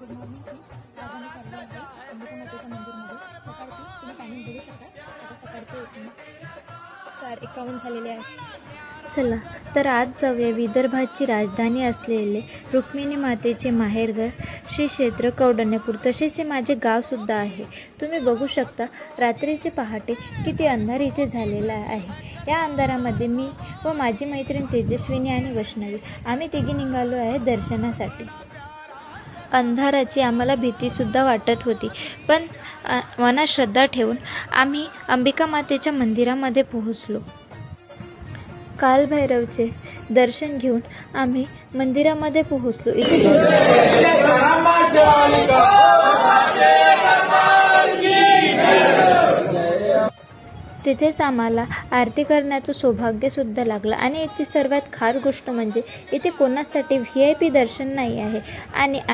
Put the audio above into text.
Good morning की आज आम्ही चाललो आहे अंबिका मातेच्या मंदिरमध्ये. सकाळची तुम्ही टायमिंग बघू शकता. आता सकाळचे 4:51 झालेले आहे. चला तर आज जाऊया विदर्भाची राजधानी असलेले रुक्मिणी मातेचे माहेरघर श्री क्षेत्र कौंडण्यपूर. तसेच हे माझे गावसुद्धा आहे. तुम्ही बघू शकता रात्रीचे पहाटे किती अंधार इथे झालेला आहे. या अंधारामध्ये मी व माझी मैत्रीण तेजस्विनी आणि वैष्णवी आम्ही तिघी निघालो आहे दर्शनासाठी. अंधाराची आम्हाला भीतीसुद्धा वाटत होती, पण मनात श्रद्धा ठेवून आम्ही अंबिका मातेच्या मंदिरामध्ये पोहोचलो. कालभैरवचे दर्शन घेऊन आम्ही मंदिरामध्ये पोहोचलो. तिथेच आम्हाला आरती करण्याचं सौभाग्यसुद्धा लागलं. आणि याची सर्वात खास गोष्ट म्हणजे इथे कोणासाठी VIP दर्शन नाही आहे आणि